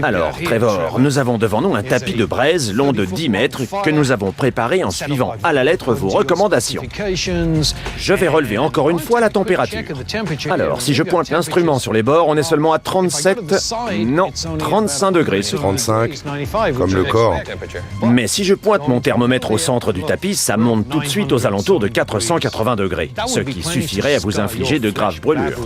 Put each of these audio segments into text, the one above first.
Alors, Trevor, nous avons devant nous un tapis de braise long de 10 mètres que nous avons préparé en suivant à la lettre vos recommandations. Je vais relever encore une fois la température. Alors, si je pointe l'instrument sur les bords, on est seulement à 35 degrés. 35, comme le corps. Mais si je pointe mon thermomètre au centre du tapis, ça monte tout de suite aux alentours de 480 degrés, ce qui suffirait à vous infliger de graves brûlures.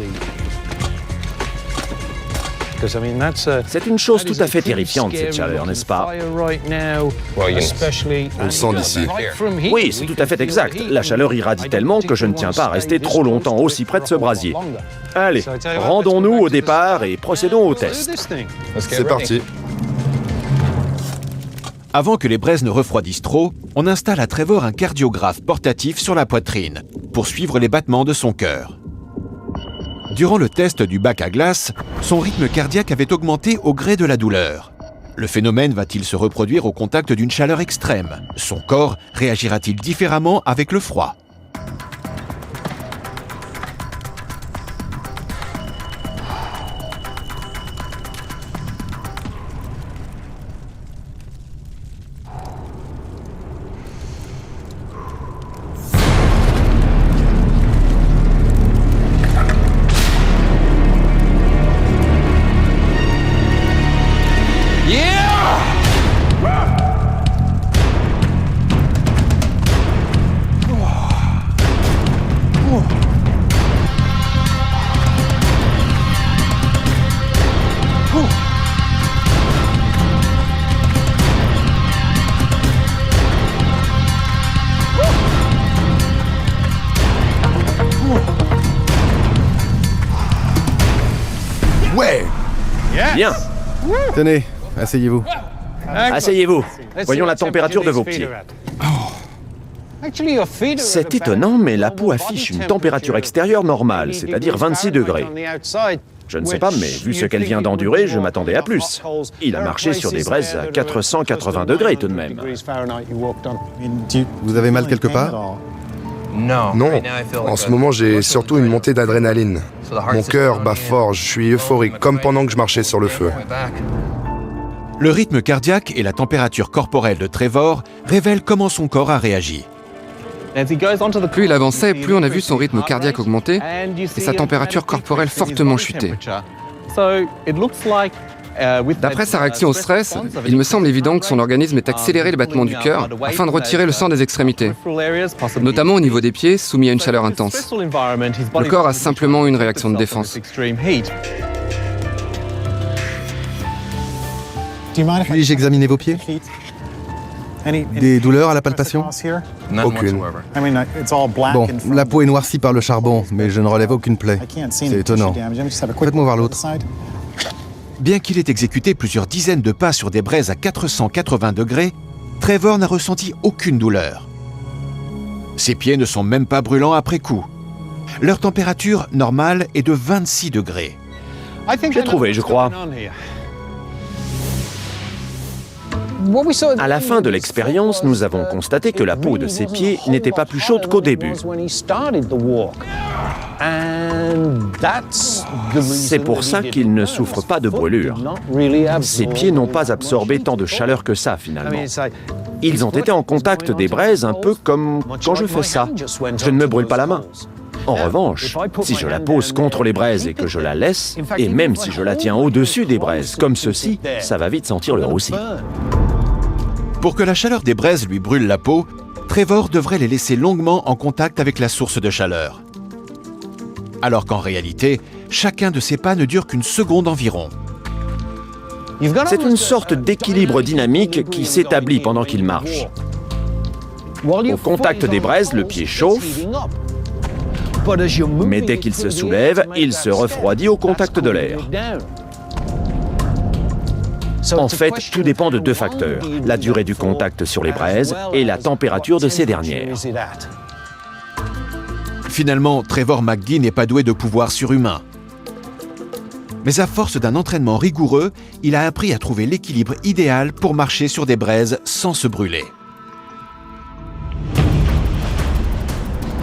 C'est une chose tout à fait terrifiante, cette chaleur, n'est-ce pas? On le sent d'ici. Oui, c'est tout à fait exact. La chaleur irradie tellement que je ne tiens pas à rester trop longtemps aussi près de ce brasier. Allez, rendons-nous au départ et procédons au test. C'est parti. Avant que les braises ne refroidissent trop, on installe à Trevor un cardiographe portatif sur la poitrine pour suivre les battements de son cœur. Durant le test du bac à glace, son rythme cardiaque avait augmenté au gré de la douleur. Le phénomène va-t-il se reproduire au contact d'une chaleur extrême? Son corps réagira-t-il différemment avec le froid? Ouais! Bien, Tenez, asseyez-vous. asseyez-vous. Voyons la température de vos pieds. C'est étonnant, mais la peau affiche une température extérieure normale, c'est-à-dire 26 degrés. Je ne sais pas, mais vu ce qu'elle vient d'endurer, je m'attendais à plus. Il a marché sur des braises à 480 degrés tout de même. Vous avez mal quelque part? Non. En ce moment, j'ai surtout une montée d'adrénaline. Mon cœur bat fort, je suis euphorique, comme pendant que je marchais sur le feu. Le rythme cardiaque et la température corporelle de Trevor révèlent comment son corps a réagi. Plus il avançait, plus on a vu son rythme cardiaque augmenter et sa température corporelle fortement chuter. D'après sa réaction au stress, il me semble évident que son organisme ait accéléré les battements du cœur afin de retirer le sang des extrémités, notamment au niveau des pieds soumis à une chaleur intense. Le corps a simplement une réaction de défense. Puis-je examiner vos pieds? Des douleurs à la palpation? Aucune. Bon, la peau est noircie par le charbon, mais je ne relève aucune plaie. C'est étonnant. Faites-moi voir l'autre. Bien qu'il ait exécuté plusieurs dizaines de pas sur des braises à 480 degrés, Trevor n'a ressenti aucune douleur. Ses pieds ne sont même pas brûlants après coup. Leur température normale est de 26 degrés. J'ai trouvé, je crois. À la fin de l'expérience, nous avons constaté que la peau de ses pieds n'était pas plus chaude qu'au début. C'est pour ça qu'il ne souffre pas de brûlure. Ses pieds n'ont pas absorbé tant de chaleur que ça, finalement. Ils ont été en contact des braises un peu comme quand je fais ça. Je ne me brûle pas la main. En revanche, si je la pose contre les braises et que je la laisse, et même si je la tiens au-dessus des braises, comme ceci, ça va vite sentir le roussi. Pour que la chaleur des braises lui brûle la peau, Trevor devrait les laisser longuement en contact avec la source de chaleur. Alors qu'en réalité, chacun de ces pas ne dure qu'une seconde environ. C'est une sorte d'équilibre dynamique qui s'établit pendant qu'il marche. Au contact des braises, le pied chauffe, mais dès qu'il se soulève, il se refroidit au contact de l'air. En fait, tout dépend de deux facteurs, la durée du contact sur les braises et la température de ces dernières. Finalement, Trevor McGee n'est pas doué de pouvoirs surhumains. Mais à force d'un entraînement rigoureux, il a appris à trouver l'équilibre idéal pour marcher sur des braises sans se brûler.